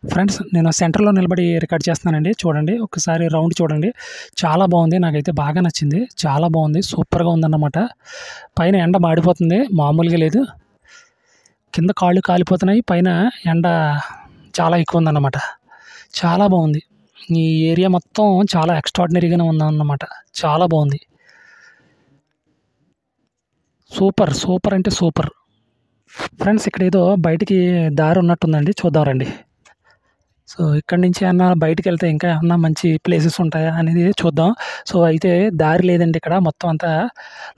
Friends నేను సెంటర్‌లో నిలబడి రికార్డ్ చేస్తున్నానండి. చూడండి. ఒక్కసారి రౌండ్ చూడండి. చాలా బావుంది. నాకైతే బాగా నచ్చింది. చాలా బావుంది. సూపర్‌గా ఉందన్నమాట. పైన ఎండ మాడిపోతుంది. మామూలుగా లేదు. కింద కాళ్ళు కాలిపోతున్నాయి. పైన ఎండ చాలా ఎక్కువుందన్నమాట. చాలా బావుంది. ఈ ఏరియా మొత్తం చాలా ఎక్స్ట్రార్డినరీగానే ఉందన్నమాట. చాలా బావుంది. సూపర్. సూపర్ అంటే సూపర్. ఫ్రెండ్స్ ఇక్కడేదో బయటికి దారి ఉన్నట్టుందండి. చూద్దాం రండి. సో, ఇక్కడి నుంచి ఏమన్నా బయటికెళ్తే ఇంకా ఏమన్నా మంచి ప్లేసెస్ ఉంటాయా అనేది చూద్దాం. సో, అయితే దారి లేదండి ఇక్కడ. మొత్తం అంతా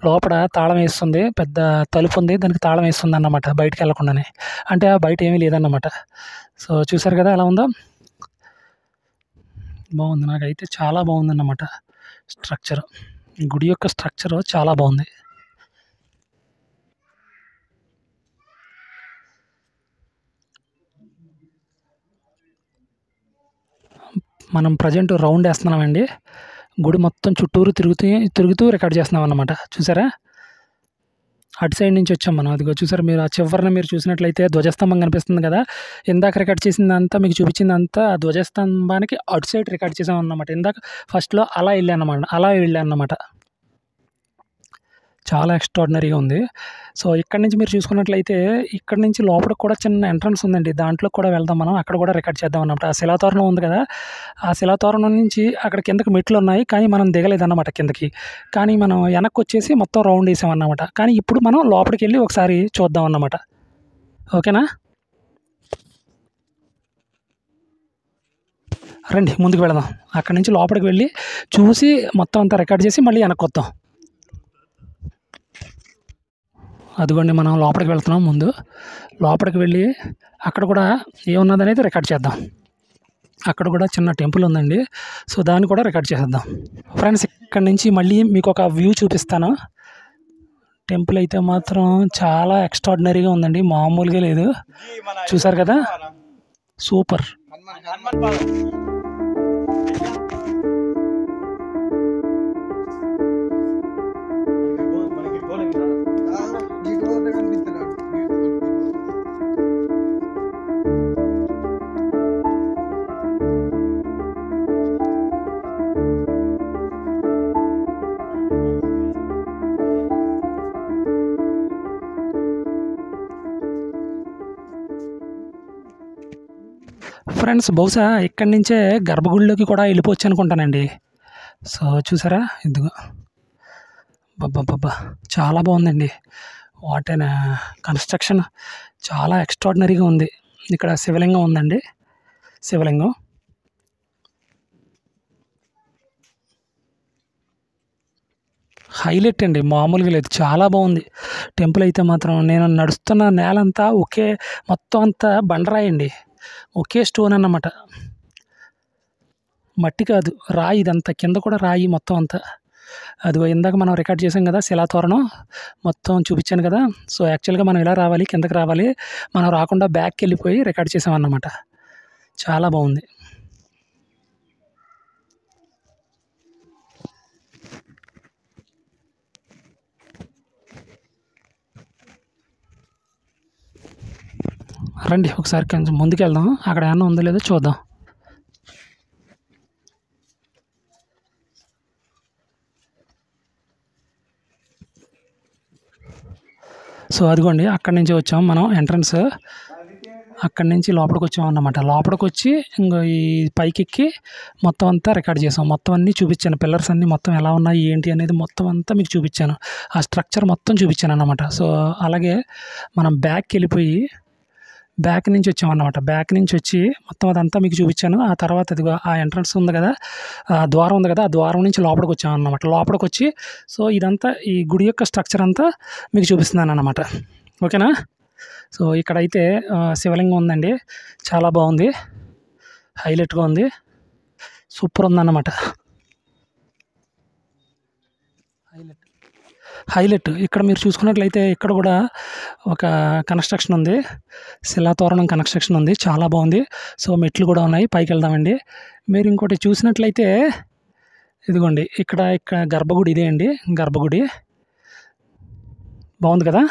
లోపల తాళం యేస్తుంది. పెద్ద తలుపుంది. దానికి తాళం యేస్తుందన్నమాట బయటికెళ్ళకుండానే. అంటే ఆ బయట ఏమీ లేదన్నమాట. సో, చూసారు గదా! ఎలా ఉందో? బావుంది. నాకైతే చాలా బావుందన్నమాట స్ట్రక్చరు. ఈ గుడి యొక్క స్ట్రక్చరు చాలా బావుంది. మనం ప్రెజెంట్ రౌండేస్తున్నామండి. గుడి మొత్తం చుట్టూరు తిరుగుతూ రికార్డ్ చేస్తున్నామన్నమాట. చూసారా? అటు సైడ్ నుంచి వచ్చాం మనం. అదిగో చూసారా మీరు ఆ చివరన మీరు చూసినట్లయితే ధ్వజస్తంభం కనిపిస్తుంది కదా! ఇందాక రికార్డ్ చేసిందంతా మీకు చూపించిందంతా ఆ ధ్వజస్తంభానికి అటు సైడ్ రికార్డ్ చేసామన్నమాట. ఇందాక ఫస్ట్‌లో అలా వెళ్ళానన్నమాట. చాలా ఎక్స్ట్రార్డినరీగా ఉంది. సో, ఇక్కడి నుంచి మీరు చూసుకున్నట్లయితే ఇక్కడి నుంచి లోపలికి కూడా చిన్న ఎంట్రన్స్ ఉందండి. దాంట్లోకి కూడా వెళ్దాం మనం. అక్కడ కూడా రికార్డ్ చేద్దామన్నమాట. ఆ శిలాతోరణం ఉంది కదా! ఆ శిలాతోరణం నుంచి అక్కడ కిందకి మెట్లున్నాయి. కానీ మనం దిగలేదన్నమాట కిందకి. కానీ మనం వెనక్కొచ్చేసి మొత్తం రౌండ్ ఏసామన్నమాట. కానీ ఇప్పుడు మనం లోపలికెళ్ళి ఒకసారి చూద్దామన్నమాట. ఓకేనా? రండి ముందుకు వెళదాం. అక్కడి నుంచి లోపలికి వెళ్ళి చూసి మొత్తం అంతా రికార్డ్ చేసి మళ్ళీ వెనక్కొద్దాం. అదిగోండి మనం లోపలికి వెళ్తున్నాం ముందు. లోపలికి వెళ్ళి అక్కడ కూడా ఏమున్నదనేది రికార్డ్ చేద్దాం. అక్కడ కూడా చిన్న టెంపుల్ ఉందండి. సో, దాన్ని కూడా రికార్డ్ చేసేద్దాం. ఫ్రెండ్స్ ఇక్కడి నుంచి మళ్ళీ మీకొక వ్యూ చూపిస్తాను. టెంపుల్ అయితే మాత్రం చాలా ఎక్స్ట్రార్డినరీగా ఉందండి. మామూలుగా లేదు. చూసారు కదా! సూపర్. ఫ్రెండ్స్ బహుశా ఇక్కడి నుంచే గర్భగుడిలోకి కూడా వెళ్ళిపోవచ్చనుకుంటానండి. సో, చూసారా? ఇదిగో అబ్బబ్బబ్బబ్బా! చాలా బావుందండి. వాట్ ఎన్ కన్‌స్ట్రక్షన్ చాలా ఎక్స్ట్రార్డినరీగా ఉంది. ఇక్కడ శివలింగం ఉందండి. శివలింగం. హైలైట్ అండి. మామూలుగా లేదు. చాలా బావుంది. టెంపుల్ అయితే మాత్రం నేను నడుస్తున్న నేలంతా మొత్తం అంతా బండరాయండి. ఒకే స్టోన్ అన్నమాట. మట్టి కాదు. రాయి ఇదంతా. కింద కూడా రాయి మొత్తం అంతా. అదిగో ఇందాక మనం రికార్డ్ చేసాం కదా! శిలాతోరణం మొత్తం చూపించాను కదా! సో, యాక్చువల్‌గా మనం ఇలా రావాలి. కిందకి రావాలి. మనం రాకుండా బ్యాక్‌కెళ్ళిపోయి రికార్డ్ చేసామన్నమాట. చాలా బావుంది. రండి ఒకసారి కొంచెం ముందుకెళ్దాం. అక్కడ ఏమన్నా ఉందో లేదో చూద్దాం. సో, అదిగోండి అక్కడి నుంచి వచ్చాం మనం ఎంట్రన్స్. అక్కడి నుంచి లోపలికొచ్చామన్నమాట. లోపలికొచ్చి ఇంగో ఈ పైకెక్కి మొత్తం అంతా రికార్డ్ చేసాం. మొత్తం అన్నీ చూపిచ్చాను. పిల్లర్స్ అన్నీ మొత్తం ఎలా ఉన్నాయి, ఏంటి అనేది మొత్తం అంతా మీకు చూపిచ్చాను. ఆ స్ట్రక్చర్ మొత్తం చూపిచ్చానన్నమాట. సో, అలాగే మనం బ్యాక్ నుంచి వచ్చామన్నమాట. బ్యాక్ నుంచి వచ్చి మొత్తం అదంతా మీకు చూపిచ్చాను. ఆ తర్వాత ఇదిగో ఆ ఎంట్రన్స్ ఉంది కదా! ఆ ద్వారం ఉంది కదా! ఆ ద్వారం నుంచి లోపలికొచ్చామన్నమాట. లోపలికొచ్చి సో, ఇదంతా ఈ గుడి యొక్క స్ట్రక్చర్ అంతా మీకు చూపిస్తున్నానన్నమాట. ఓకేనా? సో, ఇక్కడైతే శివలింగం ఉందండి. చాలా బావుంది. హైలైట్‌గా ఉంది. సూపర్ ఉందన్నమాట. హైలైట్. ఇక్కడ మీరు చూసుకున్నట్లయితే ఇక్కడ కూడా ఒక కన్‌స్ట్రక్షన్ ఉంది. శిలాతోరణం కన్‌స్ట్రక్షన్ ఉంది. చాలా బావుంది. సో, మెట్లు కూడా ఉన్నాయి. పైకెళ్దామండి. మీరు ఇంకోటి చూసినట్లయితే ఇదిగోండి ఇక్కడ గర్భగుడి ఇదే అండి. గర్భగుడి. బావుంది కదా!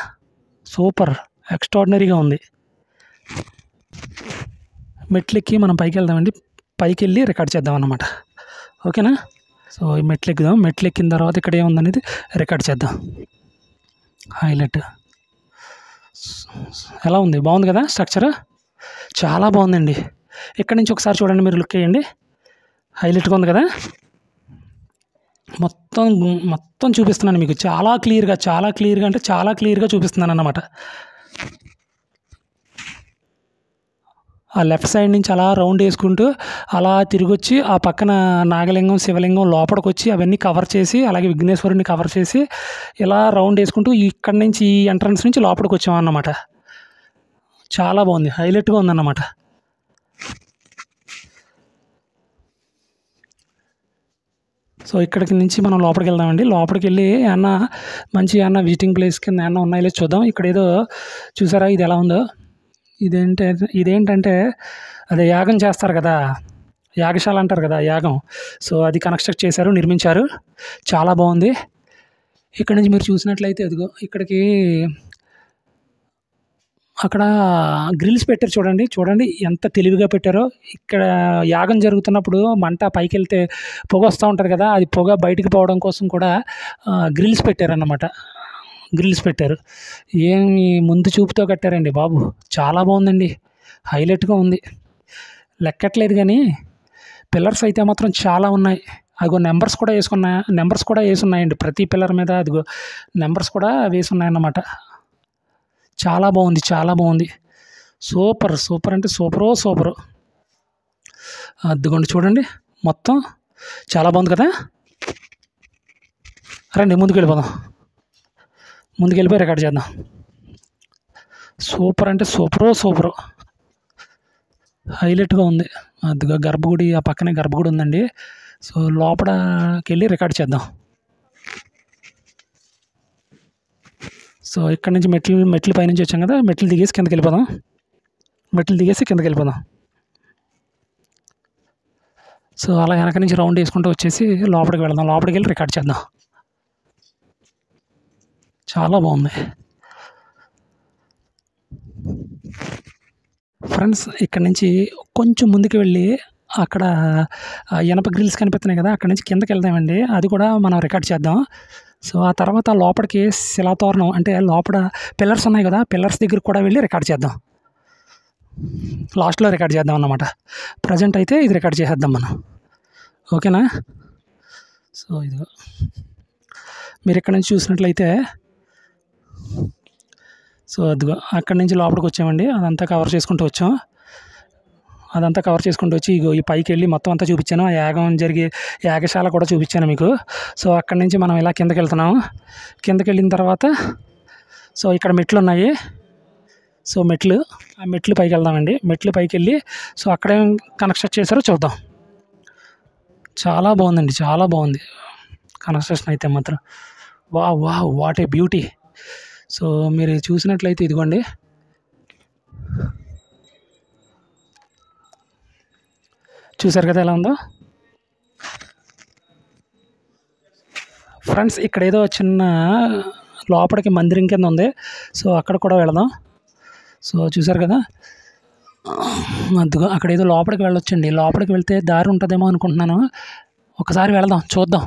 సూపర్. ఎక్స్ట్రార్డినరీగా ఉంది. మెట్లెక్కి మనం పైకి వెళ్దామండి. పైకి వెళ్ళి రికార్డ్ చేద్దాం అన్నమాట. ఓకేనా? సో ఈ మెట్లు ఎక్కుదాం. మెట్లు ఎక్కిన తర్వాత ఇక్కడ ఏముందనేది రికార్డ్ చేద్దాం. హైలైట్ ఎలా ఉంది? బాగుంది కదా స్ట్రక్చర్? చాలా బాగుందండి. ఇక్కడ నుంచి ఒకసారి చూడండి, మీరు లుక్ వేయండి. హైలైట్గా ఉంది కదా? మొత్తం మొత్తం చూపిస్తున్నాను మీకు చాలా క్లియర్గా అంటే చాలా క్లియర్గా చూపిస్తున్నాను అన్నమాట. ఆ లెఫ్ట్ సైడ్ నుంచి అలా రౌండ్ వేసుకుంటూ అలా తిరిగి వచ్చి ఆ పక్కన నాగలింగం, శివలింగం లోపలికి వచ్చి అవన్నీ కవర్ చేసి, అలాగే విఘ్నేశ్వరుని కవర్ చేసి ఇలా రౌండ్ వేసుకుంటూ ఇక్కడ నుంచి ఈ ఎంట్రన్స్ నుంచి లోపలికి వచ్చామన్నమాట. చాలా బాగుంది, హైలైట్గా ఉందన్నమాట. సో ఇక్కడికి నుంచి మనం లోపలికి వెళ్దామండి. లోపలికి వెళ్ళి ఏమన్నా మంచి ఏమన్నా విజిటింగ్ ప్లేస్ కింద ఏమన్నా ఉన్నాయో చూద్దాం. ఇక్కడ ఏదో చూసారా, ఇది ఎలా ఉందో? ఇదేంటంటే అదే యాగం చేస్తారు కదా, యాగశాల అంటారు కదా, యాగం. సో అది కన్స్ట్రక్ట్ చేశారు, నిర్మించారు. చాలా బాగుంది. ఇక్కడ నుంచి మీరు చూసినట్లయితే అదిగో ఇక్కడికి అక్కడ గ్రిల్స్ పెట్టారు చూడండి ఎంత తెలివిగా పెట్టారో. ఇక్కడ యాగం జరుగుతున్నప్పుడు మంట పైకి వెళ్తే పొగ వస్తూ ఉంటుంది కదా, అది పొగ బయటికి పోవడం కోసం కూడా గ్రిల్స్ పెట్టారన్నమాట. గ్రిల్స్ పెట్టారు. ఏమి ముందు చూపుతో కట్టారండి బాబు, చాలా బాగుందండి, హైలైట్గా ఉంది. లెక్కట్లేదు కానీ పిల్లర్స్ అయితే మాత్రం చాలా ఉన్నాయి. అదిగో నెంబర్స్ కూడా వేసి ఉన్నాయండి ప్రతి పిల్లర్ మీద. అదిగో నెంబర్స్ కూడా వేసి ఉన్నాయన్నమాట. చాలా బాగుంది. సూపర్ అంటే సూపరు. అదిగోండి చూడండి, మొత్తం చాలా బాగుంది కదా. రండి ముందుకెళ్ళిపోయి రికార్డ్ చేద్దాం. సూపర్ అంటే సూపరు, హైలైట్గా ఉంది. అదిగో గర్భగుడి, ఆ పక్కనే గర్భగుడి ఉందండి. సో లోపలికి వెళ్ళి రికార్డ్ చేద్దాం. సో ఇక్కడ నుంచి మెట్లు పైనుంచి వచ్చాం కదా, మెట్లు దిగేసి కిందకి వెళ్ళిపోదాం. సో అలా వెనక నుంచి రౌండ్ వేసుకుంటూ వచ్చేసి లోపలికి వెళ్దాం. లోపలికి వెళ్ళి రికార్డ్ చేద్దాం. చాలా బాగుంది ఫ్రెండ్స్. ఇక్కడ నుంచి కొంచెం ముందుకు వెళ్ళి అక్కడ ఇనప గ్రిల్స్ కనిపిస్తున్నాయి కదా, అక్కడ నుంచి కిందకి వెళ్దామండి. అది కూడా మనం రికార్డ్ చేద్దాం. సో ఆ తర్వాత లోపలికి శిలాతోరణం అంటే లోపల పిల్లర్స్ ఉన్నాయి కదా, పిల్లర్స్ దగ్గరికి కూడా వెళ్ళి రికార్డ్ చేద్దాం. లాస్ట్లో రికార్డ్ చేద్దాం అన్నమాట. ప్రజెంట్ అయితే ఇది రికార్డ్ చేసేద్దాం మనం. ఓకేనా? సో ఇదిగో మీరు ఇక్కడ నుంచి చూసినట్లయితే, సో అదిగో అక్కడి నుంచి లోపలికి వచ్చామండి. అదంతా కవర్ చేసుకుంటూ వచ్చి ఇగో ఈ పైకి వెళ్ళి మొత్తం అంతా చూపించాను. ఆ యాగశాల కూడా చూపించాను మీకు. సో అక్కడి నుంచి మనం ఇలా కిందకి వెళ్తున్నాము. కిందకి వెళ్ళిన తర్వాత సో ఇక్కడ మెట్లు ఉన్నాయి. సో ఆ మెట్లు పైకి వెళ్దామండి. మెట్లు పైకి వెళ్ళి సో అక్కడేం కన్స్ట్రక్ట్ చేశారో చూద్దాం. చాలా బాగుంది కన్స్ట్రక్షన్ అయితే మాత్రం. What a beauty. సో మీరు చూసినట్లయితే ఇదిగోండి, చూసారు కదా ఎలా ఉందో ఫ్రెండ్స్. ఇక్కడ ఏదో చిన్న లోపలికి మందిరం కింద ఉంది. సో అక్కడ కూడా వెళదాం. సో చూసారు కదా, అదిగో అక్కడ ఏదో లోపలికి వెళ్ళొచ్చండి. లోపలికి వెళ్తే దారి ఉంటుందేమో అనుకుంటున్నాను. ఒకసారి వెళదాం, చూద్దాం.